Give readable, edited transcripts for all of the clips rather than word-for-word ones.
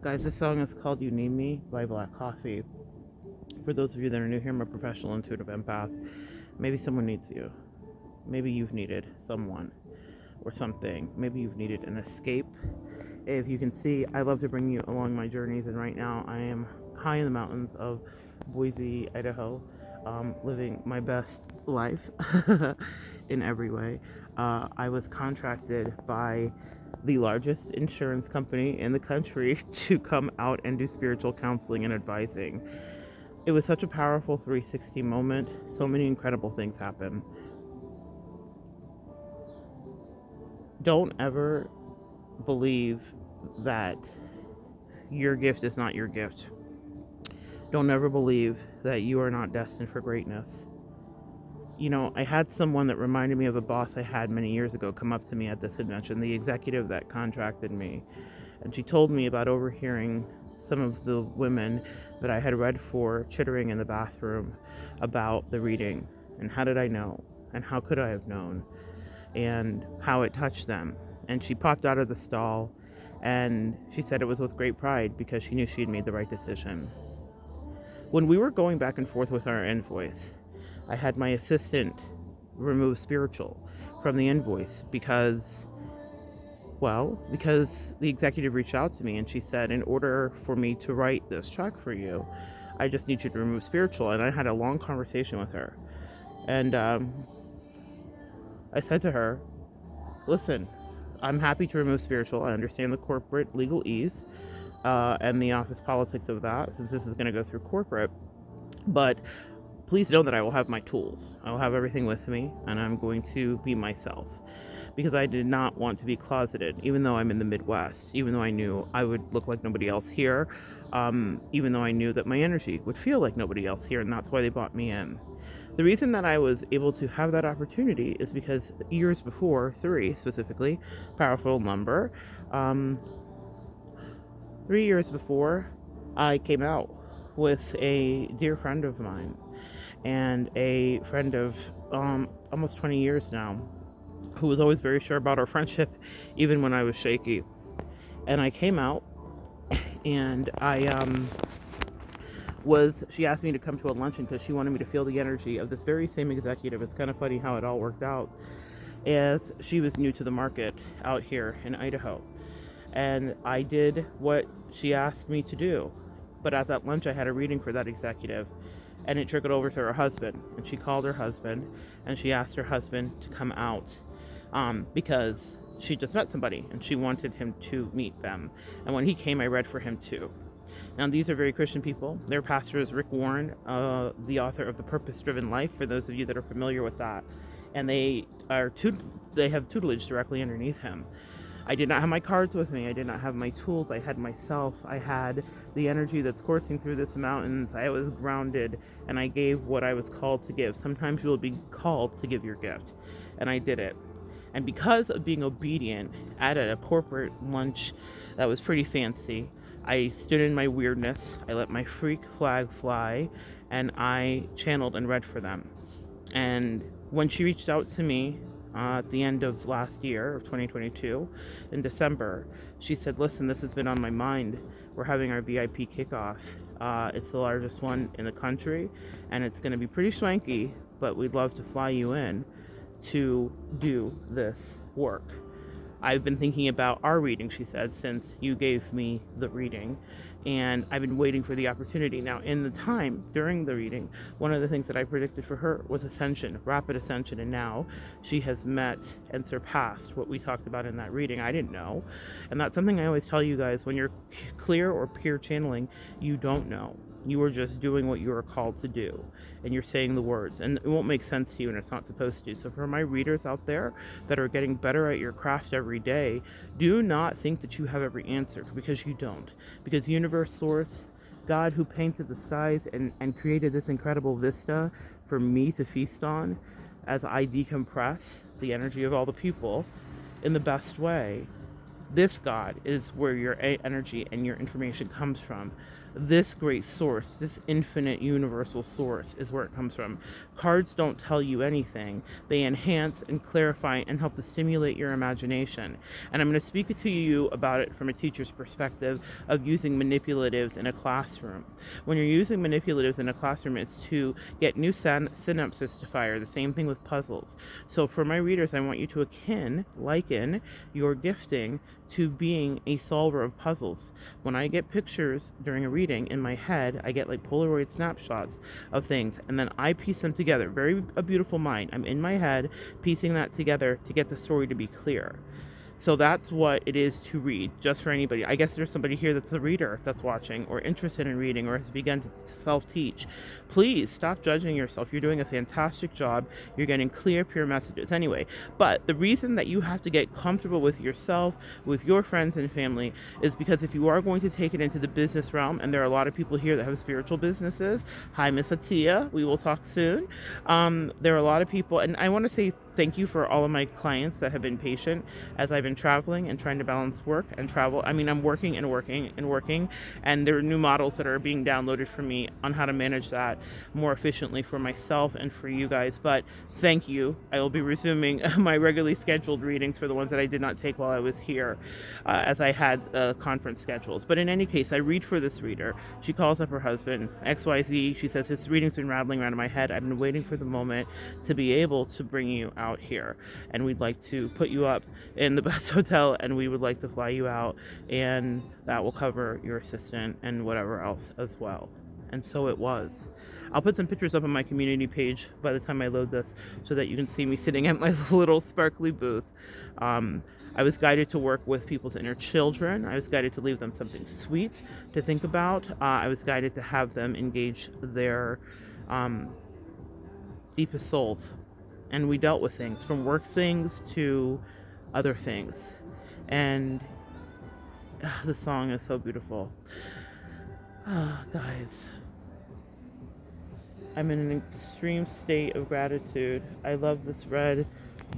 Guys, this song is called You Need Me by Black Coffee. For those of you that are new here, I'm a professional intuitive empath. Maybe someone needs you. Maybe you've needed someone or something. Maybe you've needed an escape. If you can see, I love to bring you along my journeys, and right now I am high in the mountains of Boise, Idaho, living my best life in every way. I was contracted by the largest insurance company in the country to come out and do spiritual counseling and advising. It was such a powerful 360 moment. So many incredible things happen. Don't ever believe that your gift is not your gift. Don't ever believe that you are not destined for greatness. You know, I had someone that reminded me of a boss I had many years ago come up to me at this convention, the executive that contracted me. And she told me about overhearing some of the women that I had read for chittering in the bathroom about the reading. And how did I know? And how could I have known? And how it touched them. And she popped out of the stall and she said it was with great pride because she knew she had made the right decision. When we were going back and forth with our invoice, I had my assistant remove spiritual from the invoice because the executive reached out to me and she said, in order for me to write this check for you, I just need you to remove spiritual. And I had a long conversation with her. And I said to her, listen, I'm happy to remove spiritual. I understand the corporate legalese and the office politics of that, since this is going to go through corporate. But please know that I will have my tools. I will have everything with me, and I'm going to be myself. Because I did not want to be closeted, even though I'm in the Midwest, even though I knew I would look like nobody else here, even though I knew that my energy would feel like nobody else here, and that's why they brought me in. The reason that I was able to have that opportunity is because years before, 3 specifically, powerful number, 3 years before, I came out with a dear friend of mine and a friend of almost 20 years now, who was always very sure about our friendship, even when I was shaky. And I came out, and she asked me to come to a luncheon because she wanted me to feel the energy of this very same executive. It's kind of funny how it all worked out, as she was new to the market out here in Idaho. And I did what she asked me to do. But at that lunch, I had a reading for that executive, and it trickled over to her husband. And she called her husband, and she asked her husband to come out because she just met somebody, and she wanted him to meet them. And when he came, I read for him too. Now, these are very Christian people. Their pastor is Rick Warren, the author of The Purpose-Driven Life, for those of you that are familiar with that. And they have tutelage directly underneath him. I did not have my cards with me. I did not have my tools. I had myself. I had the energy that's coursing through this mountains. I was grounded, and I gave what I was called to give. Sometimes you will be called to give your gift, and I did it. And because of being obedient at a corporate lunch that was pretty fancy, I stood in my weirdness. I let my freak flag fly, and I channeled and read for them. And when she reached out to me at the end of last year, of 2022, in December, she said, listen, this has been on my mind. We're having our VIP kickoff. It's the largest one in the country, and it's going to be pretty swanky, but we'd love to fly you in to do this work. I've been thinking about our reading, she said, since you gave me the reading, and I've been waiting for the opportunity. Now, in the time during the reading, one of the things that I predicted for her was ascension, rapid ascension, and now she has met and surpassed what we talked about in that reading. I didn't know, and that's something I always tell you guys: when you're clear or pure channeling, you don't know. You are just doing what you are called to do, and you're saying the words, and it won't make sense to you, and it's not supposed to. So for my readers out there that are getting better at your craft every day, do not think that you have every answer, because you don't. Because universe, source, God, who painted the skies and created this incredible vista for me to feast on as I decompress the energy of all the people in the best way, This God is where your energy and your information comes from. This great source, this infinite universal source, is where it comes from. Cards don't tell you anything. They enhance and clarify and help to stimulate your imagination. And I'm going to speak to you about it from a teacher's perspective of using manipulatives in a classroom. When you're using manipulatives in a classroom, it's to get new synapses to fire. The same thing with puzzles. So for my readers, I want you to liken your gifting to being a solver of puzzles. When I get pictures during a reading in my head, I get like Polaroid snapshots of things, and then I piece them together. A beautiful mind. I'm in my head piecing that together to get the story to be clear. So that's what it is to read, just for anybody. I guess there's somebody here that's a reader that's watching or interested in reading or has begun to self-teach. Please stop judging yourself. You're doing a fantastic job. You're getting clear, pure messages. Anyway, but the reason that you have to get comfortable with yourself, with your friends and family, is because if you are going to take it into the business realm, and there are a lot of people here that have spiritual businesses. Hi, Miss Atia. We will talk soon. There are a lot of people, and I want to say thank you for all of my clients that have been patient as I've been traveling and trying to balance work and travel. I mean, I'm working and working and working, and there are new models that are being downloaded for me on how to manage that more efficiently for myself and for you guys. But thank you. I will be resuming my regularly scheduled readings for the ones that I did not take while I was here, as I had conference schedules. But in any case, I read for this reader. She calls up her husband, XYZ. She says, his reading's been rattling around in my head. I've been waiting for the moment to be able to bring you out here, and we'd like to put you up in the best hotel, and we would like to fly you out, and that will cover your assistant and whatever else as well. And so it was. I'll put some pictures up on my community page by the time I load this so that you can see me sitting at my little sparkly booth. I was guided to work with people's inner children. I was guided to leave them something sweet to think about. I was guided to have them engage their deepest souls. And we dealt with things from work things to other things. And the song is so beautiful. Guys, I'm in an extreme state of gratitude. I love this red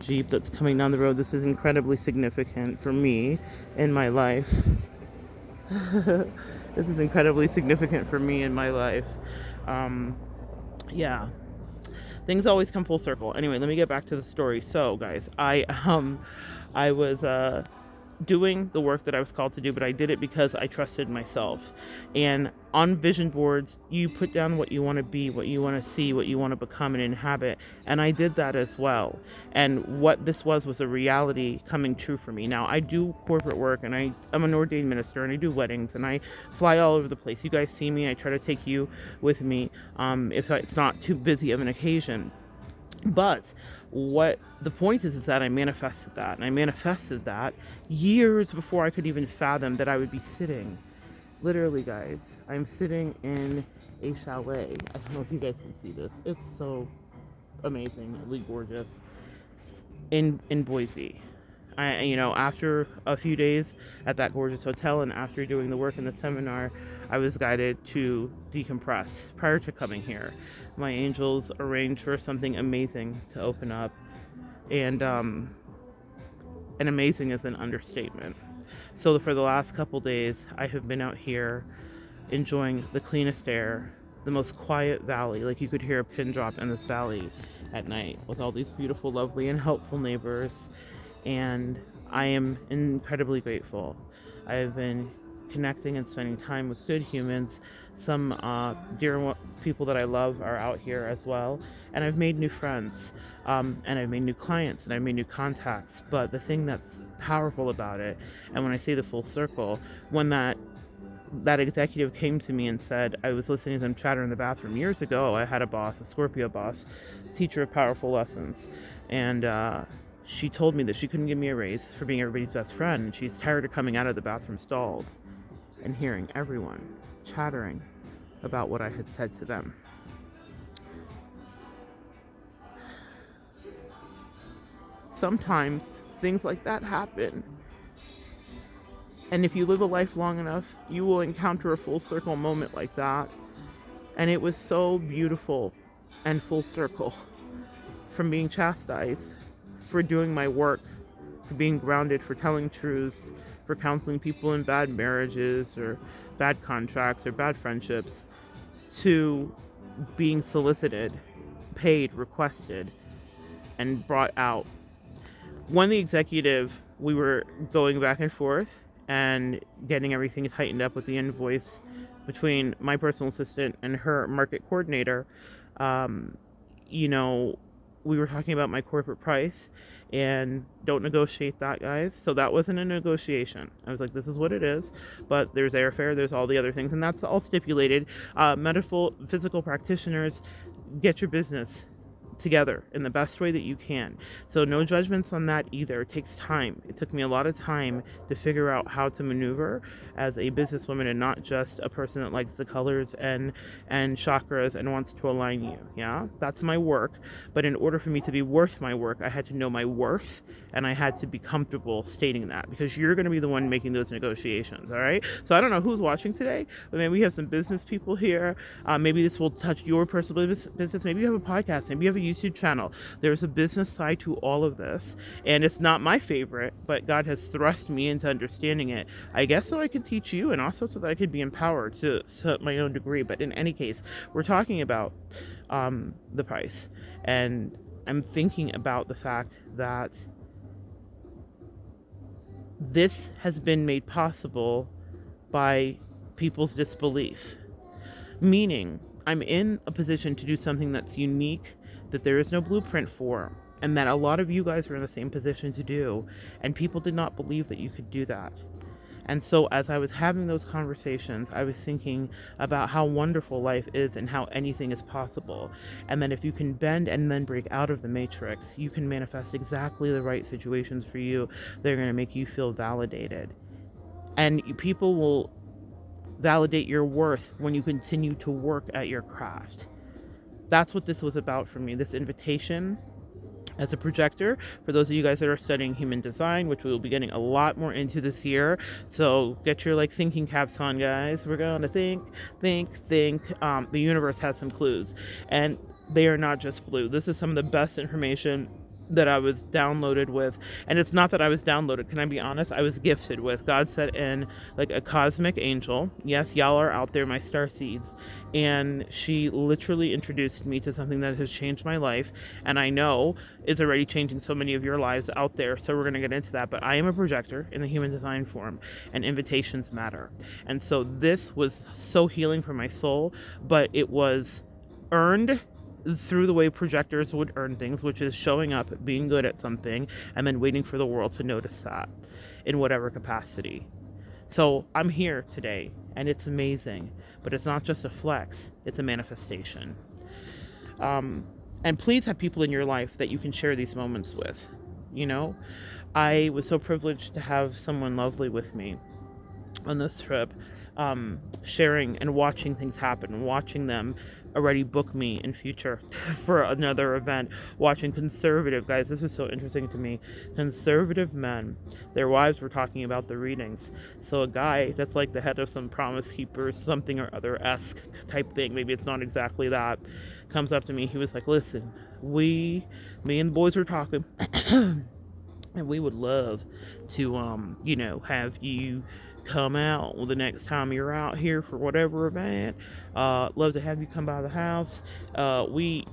Jeep that's coming down the road. This is incredibly significant for me in my life. This is incredibly significant for me in my life. Yeah. Things always come full circle. Anyway, let me get back to the story. So, guys, I was doing the work that I was called to do, but I did it because I trusted myself. And on vision boards, you put down what you want to be, what you want to see, what you want to become and inhabit. And I did that as well. And what this was a reality coming true for me. Now, I do corporate work, and I'm an ordained minister, and I do weddings, and I fly all over the place. You guys see me. I try to take you with me if it's not too busy of an occasion. But what the point is that I manifested that, and I manifested that years before I could even fathom that I would be sitting. Literally, guys, I'm sitting in a chalet. I don't know if you guys can see this. It's so amazingly gorgeous in Boise. After a few days at that gorgeous hotel and after doing the work in the seminar, I was guided to decompress prior to coming here. My angels arranged for something amazing to open up, and amazing is an understatement. So for the last couple days, I have been out here enjoying the cleanest air, the most quiet valley. Like, you could hear a pin drop in this valley at night with all these beautiful, lovely, and helpful neighbors. And I am incredibly grateful. I have been connecting and spending time with good humans. Some dear people that I love are out here as well. And I've made new friends. And I've made new clients, and I've made new contacts. But the thing that's powerful about it, and when I say the full circle, when that executive came to me and said, I was listening to them chatter in the bathroom years ago. I had a boss, a Scorpio boss, teacher of powerful lessons. And she told me that she couldn't give me a raise for being everybody's best friend. And she's tired of coming out of the bathroom stalls and hearing everyone chattering about what I had said to them. Sometimes things like that happen. And if you live a life long enough, you will encounter a full circle moment like that. And it was so beautiful and full circle, from being chastised for doing my work for being grounded, for telling truths, for counseling people in bad marriages or bad contracts or bad friendships, to being solicited, paid, requested, and brought out. When the executive, we were going back and forth and getting everything tightened up with the invoice between my personal assistant and her market coordinator. um, you know, we were talking about my corporate price, and don't negotiate that, guys. So that wasn't a negotiation. I was like, this is what it is, but there's airfare, there's all the other things, and that's all stipulated. Medical, physical practitioners, get your business together in the best way that you can. So no judgments on that either. It takes time. It took me a lot of time to figure out how to maneuver as a businesswoman and not just a person that likes the colors and chakras and wants to align you. Yeah, that's my work. But in order for me to be worth my work, I had to know my worth, and I had to be comfortable stating that, because you're going to be the one making those negotiations. All right. So I don't know who's watching today, but maybe we have some business people here. Maybe this will touch your personal business. Maybe you have a podcast. Maybe you have a YouTube channel. There's a business side to all of this, and it's not my favorite, but God has thrust me into understanding it, I guess, so I could teach you, and also so that I could be empowered to my own degree. But in any case, we're talking about the price, and I'm thinking about the fact that this has been made possible by people's disbelief. Meaning, I'm in a position to do something that's unique, that there is no blueprint for, and that a lot of you guys are in the same position to do, and people did not believe that you could do that. And so as I was having those conversations, I was thinking about how wonderful life is and how anything is possible. And that if you can bend and then break out of the matrix, you can manifest exactly the right situations for you. They're going to make you feel validated. And people will validate your worth when you continue to work at your craft. That's what this was about for me, this invitation as a projector. For those of you guys that are studying human design, which we will be getting a lot more into this year, so get your thinking caps on, guys. We're going to think. The universe has some clues, and they are not just blue. This is some of the best information that I was downloaded with. And it's not that I was downloaded, can I be honest? I was gifted with. God set in a cosmic angel. Yes, y'all are out there, my star seeds. And she literally introduced me to something that has changed my life, and I know is already changing so many of your lives out there. So we're going to get into that. But I am a projector in the human design form, and invitations matter. And so this was so healing for my soul, but it was earned through the way projectors would earn things, which is showing up, being good at something, and then waiting for the world to notice that in whatever capacity. So I'm here today, and it's amazing, but it's not just a flex, it's a manifestation. And please have people in your life that you can share these moments with. I was so privileged to have someone lovely with me on this trip, sharing and watching things happen, watching them already book me in future for another event, watching conservative guys. This was so interesting to me. Conservative men, their wives were talking about the readings. So a guy that's the head of some Promise Keepers something or other esque type thing, maybe it's not exactly that, comes up to me. He was like, listen, me and the boys were talking and we would love to have you come out the next time you're out here for whatever event. Love to have you come by the house. We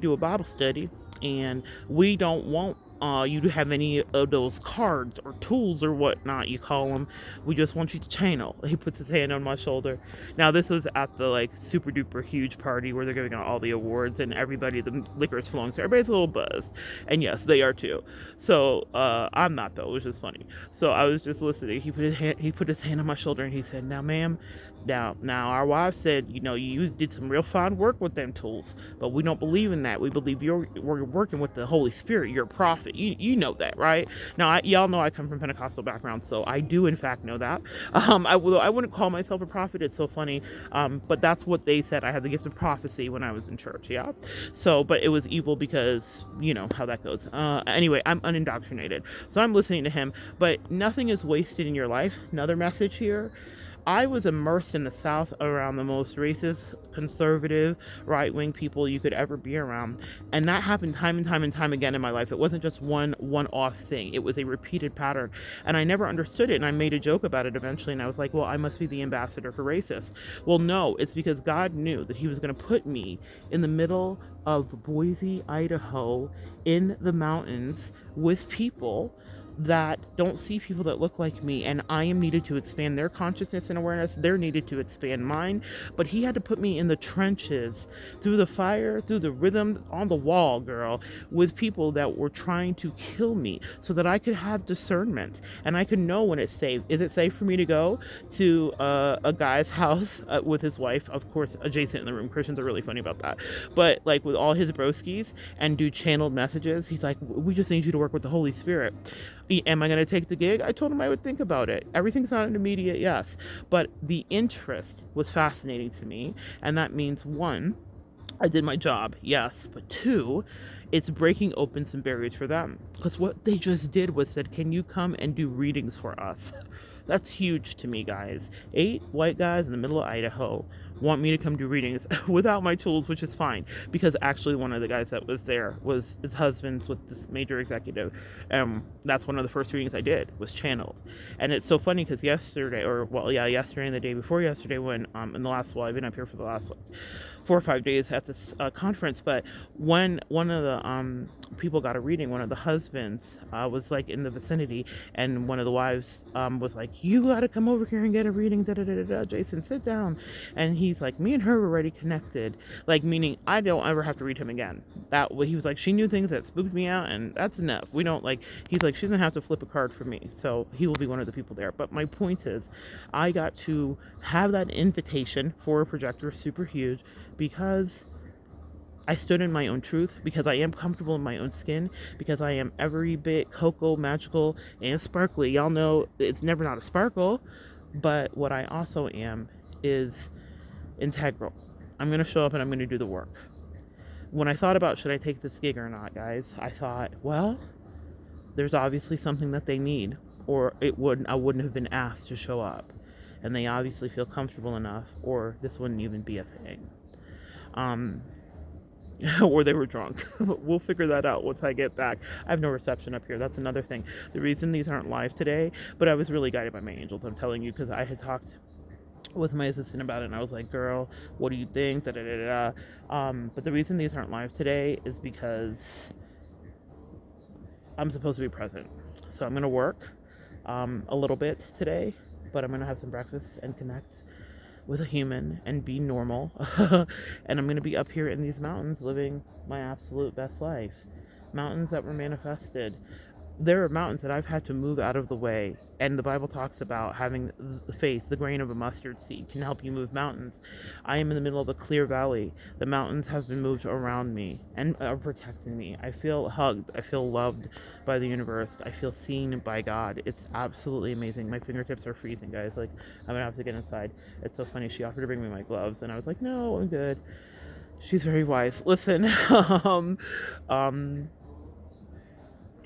do a Bible study, and we don't want you to have any of those cards or tools or whatnot you call them. We just want you to channel. He puts his hand on my shoulder. Now this was at the super duper huge party where they're giving out all the awards, and the liquor is flowing, so everybody's a little buzzed, and yes, they are too. So I'm not, though. It was just funny. So I was just listening. He put his hand on my shoulder, and he said, now ma'am, now our wife said, you did some real fine work with them tools, but we don't believe in that. We believe we're working with the Holy Spirit. You're a prophet. You know that, right? Now, y'all know I come from Pentecostal background, so I do in fact know that. I wouldn't call myself a prophet. It's so funny. But that's what they said. I had the gift of prophecy when I was in church. Yeah. So, but it was evil because you know how that goes. Anyway, I'm unindoctrinated, so I'm listening to him. But nothing is wasted in your life. Another message here. I was immersed in the South around the most racist, conservative, right-wing people you could ever be around, and that happened time and time and time again in my life. It wasn't just one-off thing. It was a repeated pattern, and I never understood it. And I made a joke about it eventually, and I was like, "Well, I must be the ambassador for racists." Well, no, it's because God knew that He was going to put me in the middle of Boise, Idaho, in the mountains with people that don't see people that look like me, and I am needed to expand their consciousness and awareness. They're needed to expand mine. But He had to put me in the trenches, through the fire, through the rhythm, on the wall, girl, with people that were trying to kill me, so that I could have discernment and I could know when it's safe. Is it safe for me to go to a guy's house with his wife, of course adjacent in the room? Christians are really funny about that. But like with all his broskies, and do channeled messages. He's like, "We just need you to work with the Holy Spirit." Am I going to take the gig? I told him I would think about it. Everything's not an immediate yes, but the interest was fascinating to me. And that means, one, I did my job, yes, but two, it's breaking open some barriers for them. Because what they just did was said, "Can you come and do readings for us?" That's huge to me, guys. 8 white guys in the middle of Idaho want me to come do readings without my tools, which is fine, because actually one of the guys that was there was his husband's with this major executive. That's one of the first readings I did, was channeled. And it's so funny because yesterday, yesterday and the day before yesterday, when in the last, I've been up here for the last 4 or 5 days at this conference, but when one of the people got a reading, one of the husbands was like in the vicinity, and one of the wives was like, "You got to come over here and get a reading, da da da da. Jason, sit down." And he's like, "Me and her were already connected," like meaning I don't ever have to read him again. That he was like, "She knew things that spooked me out, and that's enough. We don't like." He's like, "She doesn't have to flip a card for me," so he will be one of the people there. But my point is, I got to have that invitation for a projector, super huge, because I stood in my own truth, because I am comfortable in my own skin, because I am every bit cocoa, magical, and sparkly. Y'all know it's never not a sparkle, but what I also am is integral. I'm going to show up and I'm going to do the work. When I thought about should I take this gig or not, guys, I thought, well, there's obviously something that they need, or I wouldn't have been asked to show up. And they obviously feel comfortable enough, or this wouldn't even be a thing. Or they were drunk. We'll figure that out once I get back. I have no reception up here. That's another thing. The reason these aren't live today, but I was really guided by my angels, I'm telling you, because I had talked with my assistant about it, and I was like, "Girl, what do you think?" Da, da, da, da, da. But the reason these aren't live today is because I'm supposed to be present. So I'm going to work a little bit today, but I'm going to have some breakfast and connect with a human and be normal. And I'm going to be up here in these mountains living my absolute best life. Mountains that were manifested. There are mountains that I've had to move out of the way, and the Bible talks about having the faith. The grain of a mustard seed can help you move mountains. I am in the middle of a clear valley. The mountains have been moved around me and are protecting me. I feel hugged. I feel loved by the universe. I feel seen by God. It's absolutely amazing. My fingertips are freezing, guys. Like, I'm gonna have to get inside. It's so funny. She offered to bring me my gloves, and I was like, "No, I'm good." She's very wise. Listen,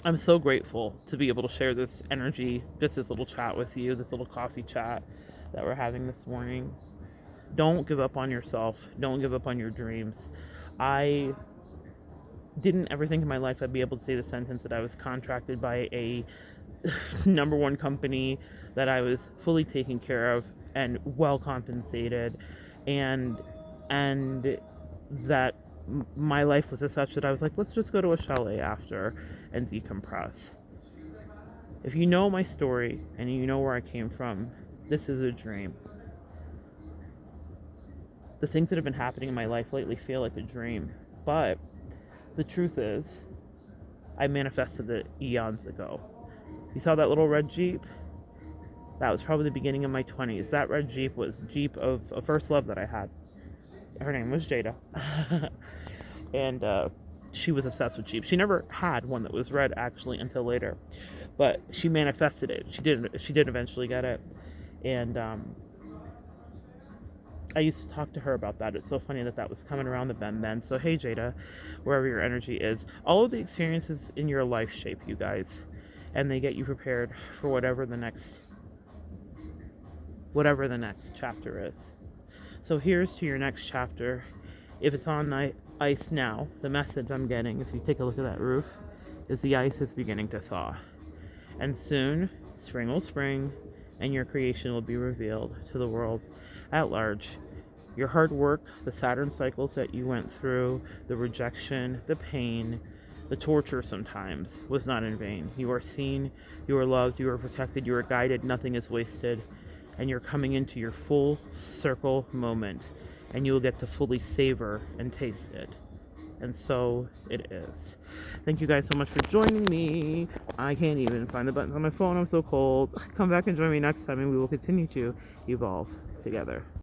I'm so grateful to be able to share this energy, just this little chat with you, this little coffee chat that we're having this morning. Don't give up on yourself. Don't give up on your dreams. I didn't ever think in my life I'd be able to say the sentence that I was contracted by a number one company, that I was fully taken care of and well compensated, and that my life was as such that I was like, let's just go to a chalet after and decompress. If you know my story and you know where I came from, this is a dream. The things that have been happening in my life lately feel like a dream, but the truth is, I manifested it eons ago. You saw that little red Jeep? That was probably the beginning of my 20s. That red Jeep was Jeep of a first love that I had. Her name was Jada. And she was obsessed with Jeep. She never had one that was red, actually, until later. But she manifested it. She did eventually get it. And I used to talk to her about that. It's so funny that was coming around the bend then. So, hey, Jada, wherever your energy is, all of the experiences in your life shape you guys. And they get you prepared for whatever the next whatever the next chapter is. So here's to your next chapter. If it's on ice now, the message I'm getting, if you take a look at that roof, is the ice is beginning to thaw. And soon, spring will spring, and your creation will be revealed to the world at large. Your hard work, the Saturn cycles that you went through, the rejection, the pain, the torture sometimes, was not in vain. You are seen, you are loved, you are protected, you are guided, nothing is wasted, and you're coming into your full circle moment, and you will get to fully savor and taste it. And so it is. Thank you guys so much for joining me. I can't even find the buttons on my phone. I'm so cold. Come back and join me next time, and we will continue to evolve together.